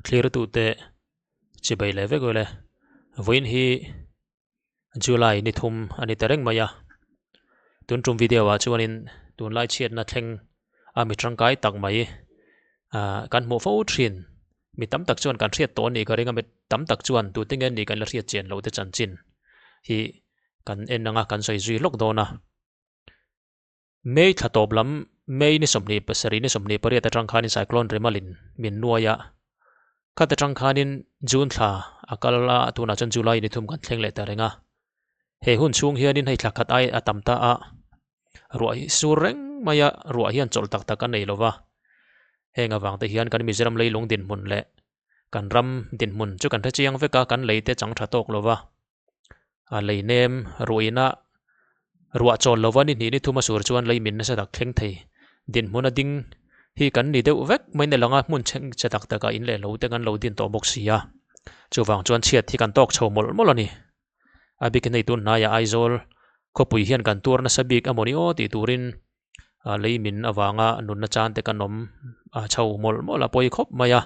clear tu te chi bai le ve go le voin hi July ni thum ani tereng maya tun tum video wa chuanin tun lai chiat na thleng mi tangkai tak mai kan mo fo thin mi tam tak chuan kan riat to ni ka ringa mi tam tak chuan tu tingen ni kan la riat chen lo te chan chin hi kan enanga kan soi zui lok dona mei thatop lam mei ni somni pasari ni somni pari ta tangkhanin cyclone remalin min nuaya ka ta tangkhanin june thla akala tuna chan july ni thum kan thleng le ta renga he hun chung hianin hei thakhat ai atamta a ruai sureng maya ruwa hian chol tak tak an nei lova henga wangte hian kan mizoram leilung din mun le kan ram din mun chu kan thachiang veka kan leite chang thatok lova a leinem ruina ruwa chol lova ni ni thuma sur chuan leimin na sadak thleng thei din mun a ding hi kan ni deuh vek mai ne langa mun cheng chatak taka in le lo te kan lo din to box sia chuwang chuan chiat hi kan tok chho mol mol ani abik nei tun na ya Aizawl khopui hian kan tur na sabik amoni o ti turin leimin awanga nun na chan te kanom chho mol mol a poi khop maya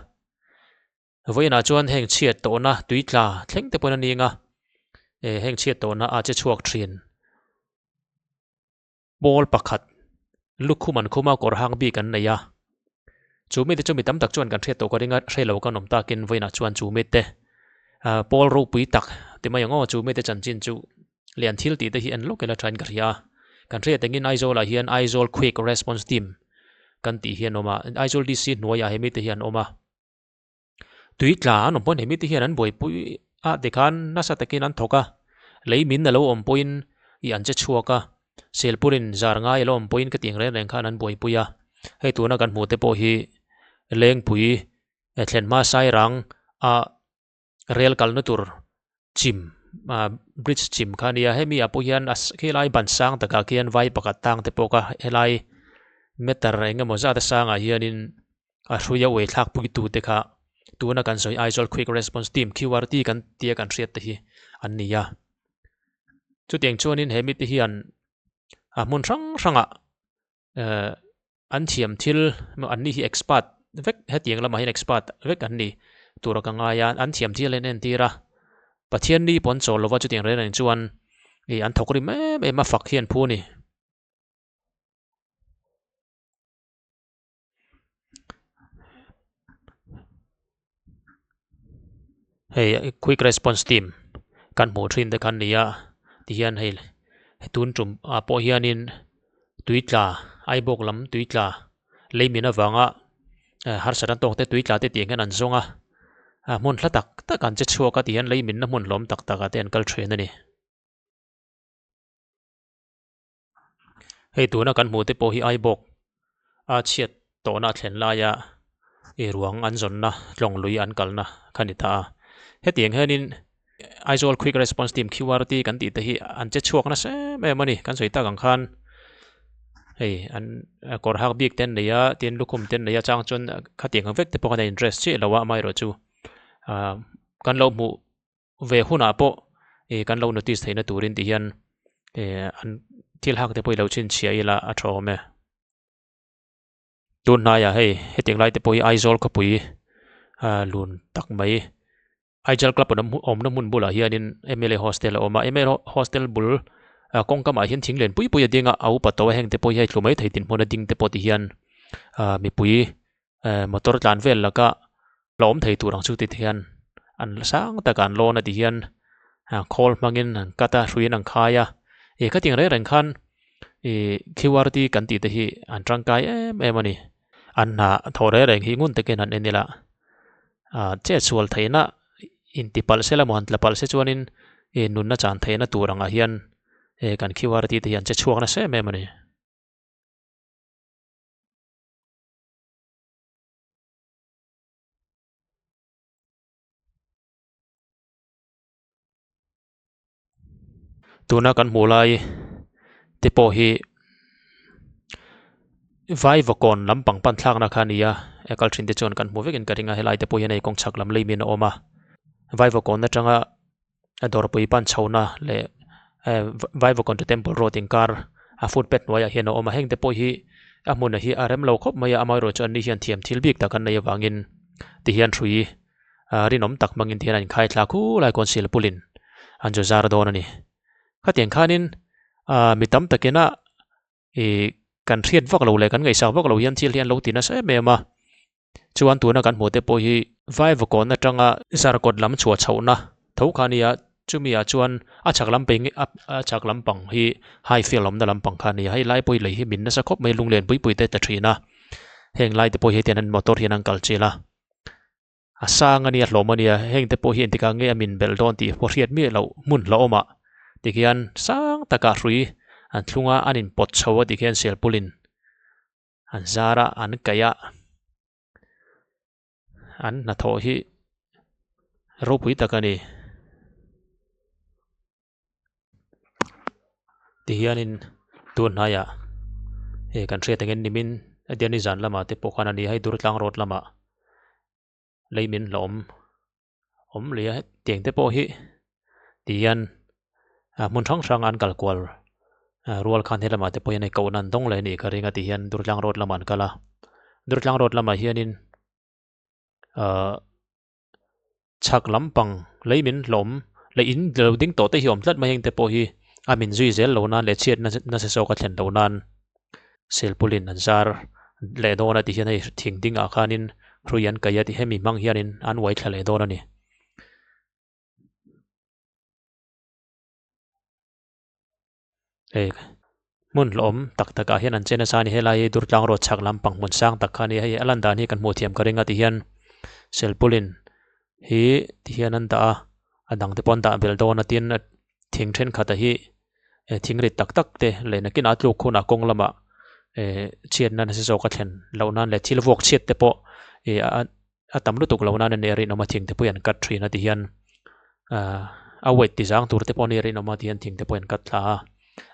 voina chuan heng chiat to na tuitla thleng te pon ani nga heng chiat to na a che chuak thin bol pakhat lukhuman khuma kor hang bi kan neya chumi te chumi tam tak chuan kan thriat to ko ringa thelo kanom takin voina chuan chumi te pol ro pui tak te mai ngo chumi te chan chin chu lian thil ti te hi an lokela train karia kan thriat tengin Aizawl hian Aizawl Quick Response Team kan ti hian oma Aizawl DC nuaya hemi te hian oma tuitla an ompon hemi te hian an boi pui a dekhan nasa takin an thoka leimin na lo ompoin I an che chuaka selpurin zarngai lo ompoin ka ting ren khan an boi puya hei tuna kan hmu te po hi leng pui thlenma sai rang a rel kalna tur chim bridge chim khania hemi apo hian as khilai ban sang taka kian vai pakat tang te poka helai meter enga moza ta sanga hianin a hruya we thlak pui tu te kha tuna kan soi Aizawl Quick Response Team QRT kan tia kan riat te hi anni ya chu tiang chuanin hemi te hian mun rang ranga an thiam thil anni hi expert vek hetiang lama hin expert vek anni tura ka nga ya an thiam thil en tira pathian ni pon chol lova chu tiang ren chuan an thokri me ma fak hian phu ni hey Quick Response Team kan hmu thin te kan nia ti hian hei tun tum apo hianin tuitla ai bok lam tuitla leimin awanga har saran tong te tuitla te tiang an zonga mun thlatak tak an che chuaka ti hian leimin na mun lom tak tak a ten kal thren ani hei tuna kan hmu te po hi ai bok a chiat to na thlen la ya ruang an zon na tlong lui an kalna khanita hetiang henin Aizawl Quick Response Team QRT kan ti te hi an che chuak na se me mani kan soi ta gang khan hei an kor hak bik ten neya tin lukhum ten neya chang chon khatiang vek te po kan interest chi lawa mai ro chu kan lo mu ve huna po kan lo notice theina turin ti hian an thil hak te poi lo chin chia ila a thawme tun na ya hei hetiang lai te poi Aizawl ka pui lun tak mai Aizawl club om na mun bula hianin MLA hostel oma MLA hostel bul kongka ma hian thinglen pui pui adinga au pato heng te poi hei thlumai theitin hmona ding te poti hian mi pui motor tlan vel laka lom thei turang chu ti hian an sang ta kan lon ati hian call mangin an kata hruin ang khaya ka ting re ren khan QRT kan ti te hi an tangkai em ani an na thore reng hi ngun te ken an enila che chual theina inti palsela mon tla palse chuanin nun na chan theina turanga hian kan QRT te hian che chuak na se me mani tuna kan mulai te po hi vai vakon lampang pan thlak na khania ekal thin te chon kan mu vekin karinga helai te po hian ei kong chak lam leimin oma vai vakon na tanga ador pui pan chhona le vai vakon to temple road in car a footpath noya hian oma heng te po hi a mun hi arem lo khop maya amai ro chan ni hian thiam thil bik takan nei wangin ti hian thui rinom tak mangin thian an khai thla khu lai kon sil pulin an jo zar don ani kha tiang khanin mi tam takena kan riat vak lo le kan ngai sa vak lo hian thil hian lo tina se me ma chuan tuna kan hmu te pawh hi vai vakon atanga zarkot lam chhuwa chhouna thawkhania chumia chuan a chhak lampang a chhak lampang hi hai fil lom na lampang khania hei lai poi lei hi min na sa khop mai lunglen pui pui te ta thina heng lai te pawh hi tian an motor hian an kal chila a sang ania hlawm ania heng te pawh hi antika nge amin bel don ti pawh riat mi lo mun hlawma tikhian sang taka hrui an thlunga anin pot chhowa tikhian sel pulin an zara an kaya an na thaw hi ro pui takani tihianin tun haya kan thriat angin nimin adiani zan lama te pawh khan ani hei dur tlang rot lama leimin hlawm om lia tiang te pawh hi tian mun thang thang an kal kwal rual khan he lama te pawh nei ko nan dong le ni ka ringa tihian dur tlang rot lama an kala dur tlang rot lama hianin chhak lampang leimin hlawm le in lo ding to te hi om tlat ma heng te pawh hi amin zui zel lo nan le chiat na se so ka thlen lo nan sel pulin an zar le dona ti hian hei thing ding a khanin hruian kaya ti hemi mang hianin an wai thla le dona ni mun hlawm tak taka hian an chena sa ni helai dur tlang ro chhak lampang mun sang tak khani hei alan dan hi kan hmu thiam ka ringa ti hian sel pulin hi ti hian an da adang te pon da bel dona tin thing then khata hi thing ri tak tak te le na kin atluk khuna kong lama chiat nan se so ka thlen lo nan le thil vok chiat te pawh a tam lutuk lo nan ne ri no ma thing te pawh an kat thina ti hian a wait ti jang tur te pawh ni ri no ma ti hian thing te pawh an kat thla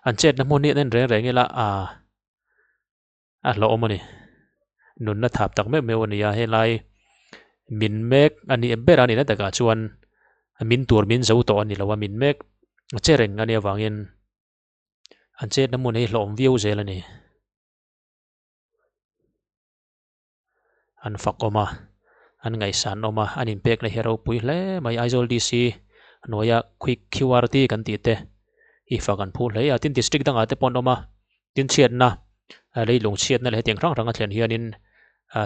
an chet na mun ni nen reng reng ila a hlawm ani nun na thap tak me me ani ya helai min mek ani ber ani na taka chuan min tur min zo to ani lawa min mek chereng ani awangin an chet na mun hi hlawm viu zel ani an fak oma an ngai san oma anin pek le hero pui hle mai Aizawl DC noya quick QRT kan ti te i fakan phu hle ya tin district danga te pon oma tin chiat na leilung chiat na le tiang rang rang a thlen hianin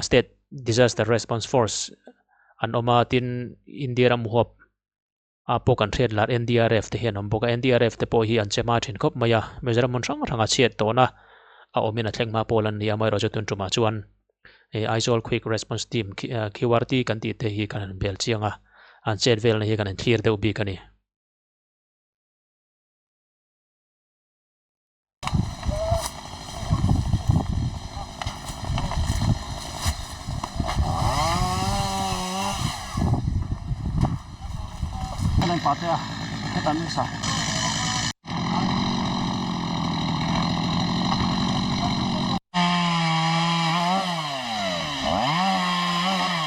state disaster response force an oma tin India ram hop a pokan thret lar NDRF te hian om boka NDRF te po hi an chema thin khop maya mejaram mon rang rang a chiat to na a omin a thlengma polan ni amai ro chatun tuma chuan Aizawl Quick Response Team QRT kan ti te hi kan bel chianga an chet vel na hi kan clear deuh bik ani Này phát ra cái tấn sa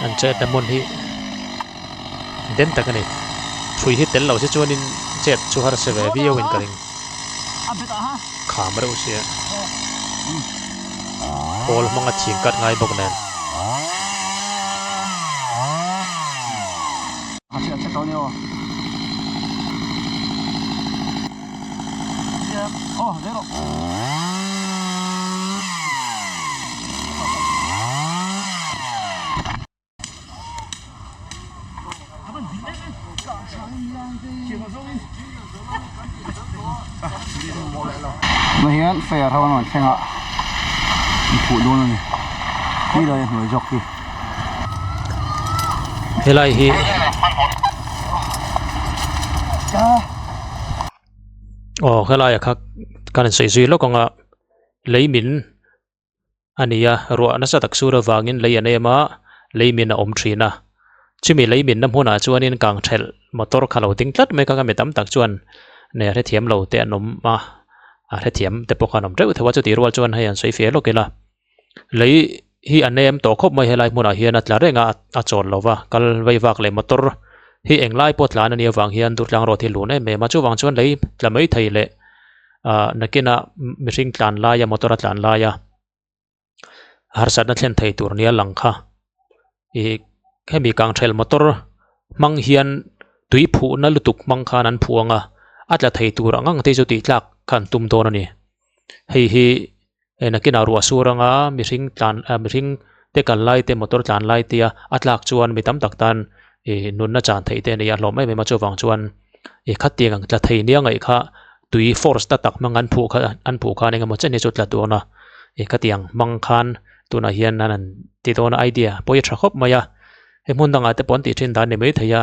an chet na mun hi den takani thui hi tel lo se chuanin chet chu har se ve viau in karing khamre usia pol manga thing kat ngai bok nen mà hiện phải thao nó xem ạ phụ luôn này đi đây người dọc đi helai hi helai khak kan sei zui lo konga leimin ania ro na sa tak sura wangin lei anema leimin a om thina chimi leimin nam huna chuanin kang thel motor khalo ting tlat me ka me tam tak chuan ne re thiam lo te anom ma a re thiam te pokanom reu thawa chu ti rual chuan hai an sei fe lo kela lei hi anem to khop mai helai hmuna hian atla renga a chon lova kal veivak le motor hi englai potlan ani awang hian durtlang ro thi lune me ma chu wang chuan lei tlamei theile nakina mihring tlan laia motor tlan laia harsat na thlen thei tur nia langkha i hemi kang thel motor mang hiền tùy phụ na lutuk mang khan an phuanga atla thei tur angang te chu ti tlak khan tum don ani hi na kina ruwa suranga mihring te kan lai te motor tlan lai tia atlak chuan mi tam tak tan nun na chan thei te ni a hlawm mai ma chu wang chuan khat tiang ang tla thei nia ngai kha tui force ta tak mang an phu kha ninga mo chen ni chu tla tu na khat tiang mang khan tuna hian nan ti don idea poi tha khop maya he mun danga te pon ti thin dan ni mai theia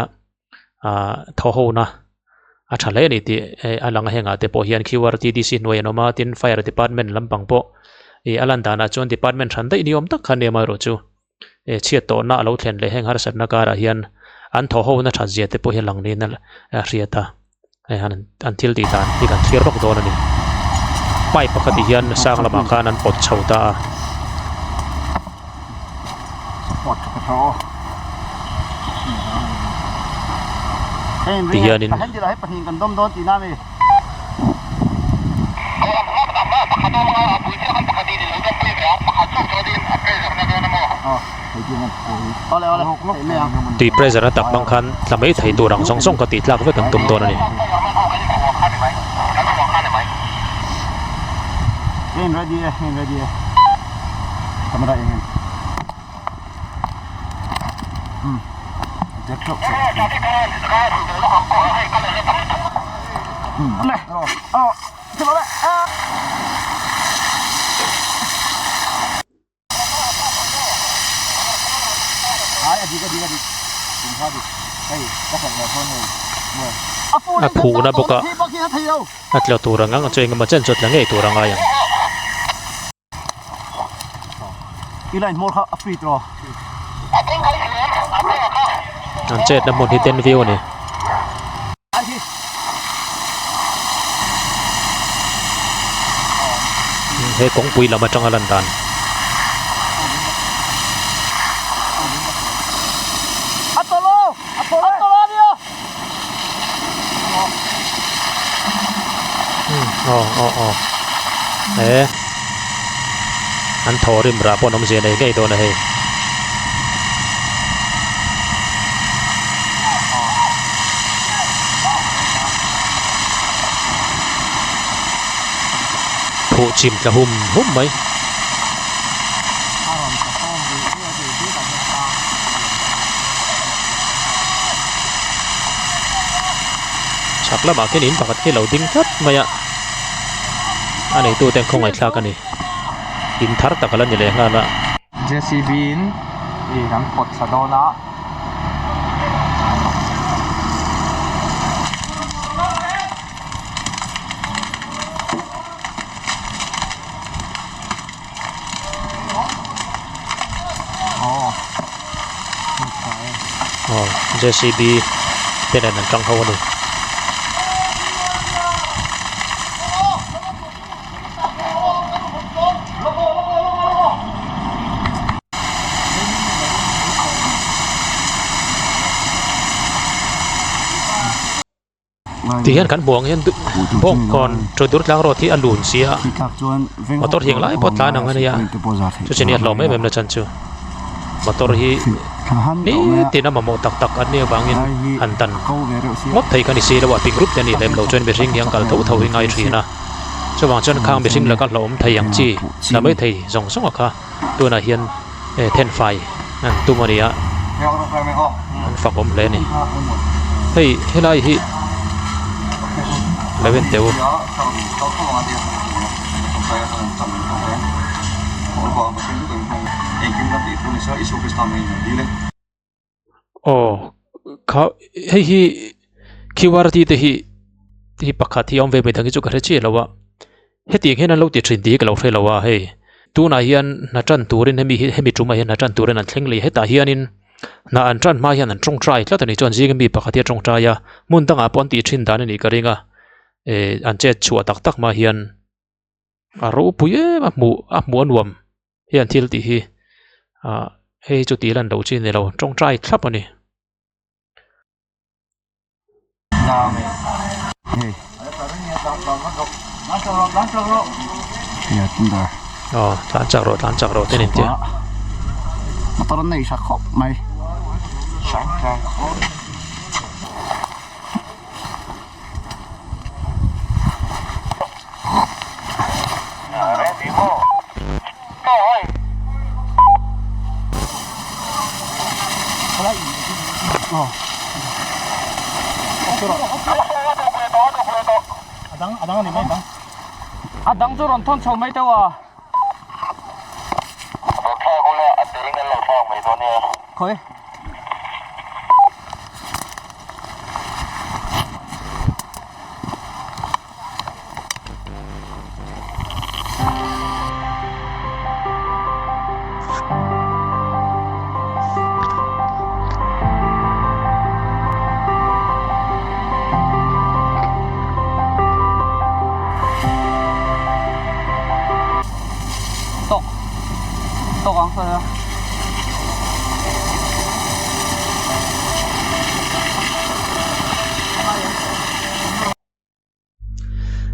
tho ho na a thale ni ti alanga henga te po hian QRT DC noi anoma tin fire department lampang po alan dana chon department than dai niom tak khan ne ma ro chu chiat to na lo thlen le heng har sat na kara hian an tho ho na thazia te po hi lang ni na riata han until ti dan hi kan thir rok don ani pai pakati hian sang lama khan an pot chhauta pot ka tho ti hian in han ji lai pathin kan dom don ti na me tùy pressure na tak bang khan tlamei thei turang song song ka ti tlak ve kan tum don ani ready camera in jack lock a phu na boka atlo turang ang cheng ma chen chot la ngei turang ayang ilan more free throw an chet na mon hi ten view ni he kong pui lama tang alan dan an thorim ra pon om je nei ngai do na he phu chim tlawhawm mai chak lama ke nin pakhat ke lo ding that maya ani tu ten khongai thla ka ni in thar takala ni le nga na JCB in kan pot sa do na JCB tên là trăng hô này thì hiện cán buông hiện bông còn trôi đốt lang rồi thì ăn lùn xía mà tốt hiện lại bớt lá nào ngay à cho chuyện nhiệt lòng mấy em là chân chưa mà tôi hi ní thì nó mà một tắc tắc anh em bằng in hành tần mất thấy cái gì đó bảo pin group tên này làm đầu chân bị sinh yang cả thâu hi ngay chuyện na cho bằng chân khang bị sinh là các lỗ thầy yang chi là mấy thầy dòng sống à tôi là hiện thenkhat anh tu mà đi á phật ôm lên này hey thế này hi lấy bên tiêu khá hi QRT te hi pakhat hi om ve me thang chu ka chi lawa he ti hen lo ti thin ti ka lo fe lawa he tu na hian na tran turin hemi truma hian na tran turin an thleng le he ta hian in na an tran ma hian an trong try tla tani chon jing mi pakhat hi trong try ya mun tanga pon ti thin dan ni ka ringa an che chua tak tak ma hian aro puye a mu nuam hian thil ti hi he chu ti lan do chi ne lo trong try thlap ani tan chak ro te nin te motor nei sa khop mai Adang tu ronton chau mai tawa. Khoi. Tok ang saya.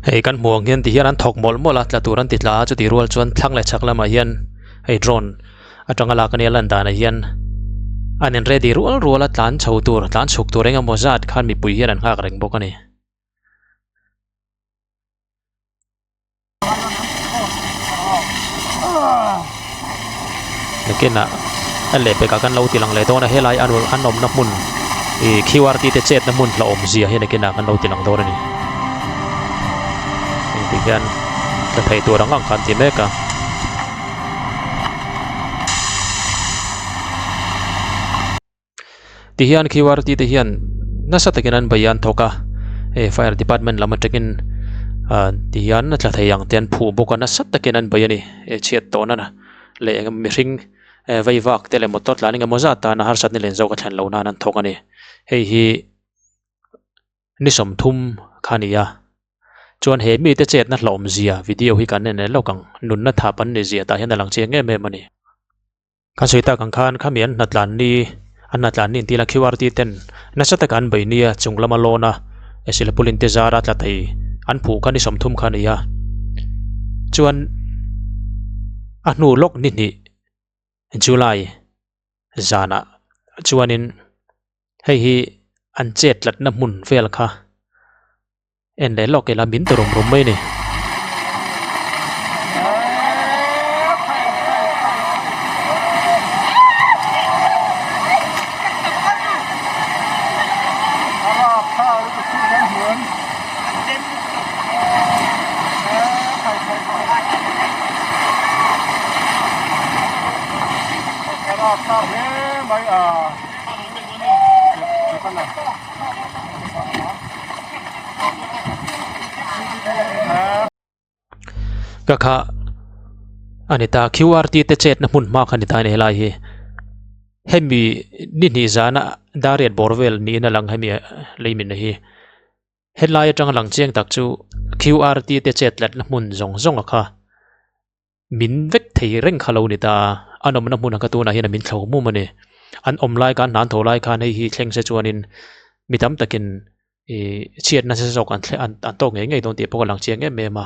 Hei kan muang hian ti hian an thawk mawlh a tla tur an ti tla chu ti rual chuan thlang le chhak lama hian hei drone atanga la kan lan dan a hian anin ready rual a tlan chho tur tlan chhuk tur enga mozat khan mi pui hian an ngak reng bawk ani lekena alle pe ka kan lo ti lang le to na helai an nom na mun e QRT te chet na mun hlauhawm zia hian lekena kan lo ti lang dor ani Tigan terkait orang angkat di mereka. Tihian QRT tihian nasa tekinan bayan thoka fire department lama tekin tihian natla thayang tian phu boka nasa tekinan bayani chet tona na le mihring vaivak tele motor lani nga mozata na harsat ni lenzo ka thlan lo na nan thoka ni hei hi nisom thum khania chuan he mi te chet na hlawm zia video hi kan ne lokang nun na thapan ni zia ta hian lang che nge me mani kan soita kan khan khamian natlan ni anatlan ni tila QRT ten na sata kan bainia chunglama lona esila pulin te zara tla thei an phu kan ni somthum khania chuan anu lok ni ni July zana chuanin hei hi an chettlatna mun vel kha en le lok ela min torom rom mai ni Kakak anita QRT te chet na mun ma khanita ne lai hi hemi ni zana dariat borvel ni na lang hemi leimin hi headline atang lang chiang tak chu QRT te chettlatna mun zong kha min vek thei reng khalo ni ta anom na mun ka tu na hi na min thlo mu mani an omlai kan nan tholai khan hei hi thleng se chuanin mitam takin chiat na se sok an to nge don ti pok lang chiang me ma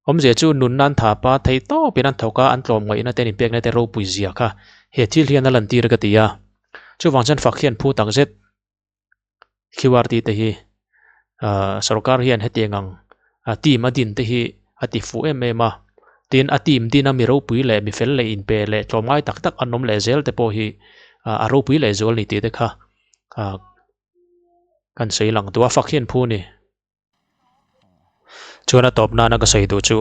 omje chu nun nan tha pa thei to pinan thoka an tlawmngai na ten pek na te ro pui zia kha he thil hian alan tir ka tia chu wangchan fakhian phu tak zet QRT te hi sarkar hian hetiangang team adin te hi ati fu ma tin a team din a mi ro pui le mi fel le in pe le tlawmngai tak tak anom le zel te po hi a ro pui le zol ni ti te kha kan sei lang tua fakhian phu ni chuana top na ka sei du chu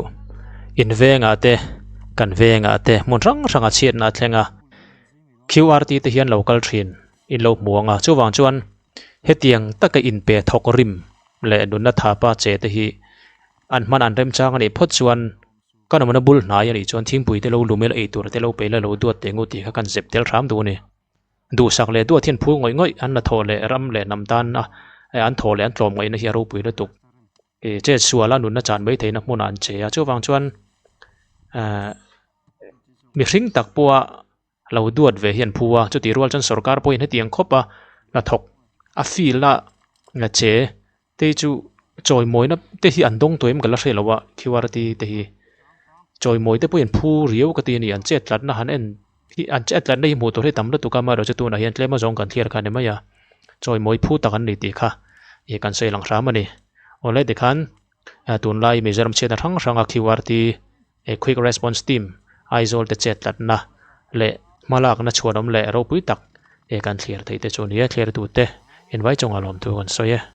in venga te kan venga te mun rang a chiat na thlenga QRT te hian local thin in lo muanga chuwang chuan hetiang taka in pe thok rim le dunna thapa che te hi an man an rem chang ani phot chuan kan mana bul na ya ni chuan thingpui te lo lumel ei tur te lo pe la lo duat te ngu ti kha kan zep tel ram du ni du sak le duat hian phu ngoi an na thole ram le nam tan an thole an tlom ngoi na hi ro pui la tuk che suala nun na chan mai theina mun an che a chuwang chuan mi hring tak puwa lo duat ve hian phuwa chu ti rual chan sarkar point hetiang khopa la thok a feel la nga che te chu choi moina te hi andong toim kala hre lawa QRT te hi choi moi te point phu riau ka ti ni an chetlatna han en hi an chettlatna hi hmuh tur hi tam lutuk ama ro chu tunah hian tlema zawng kan thlir kha ni mai a chawi mawi phu tak an ni tih kha kan sei lang hram ani ole tikhan tunlai mizoram chhiat na hrang hrang a QRT Quick Response Team Aizawl te chettlatna le hmalakna chhuan awm le ro pui tak kan thlir thei te chu ni a thlir tu te invite chunga lawm tu kan soye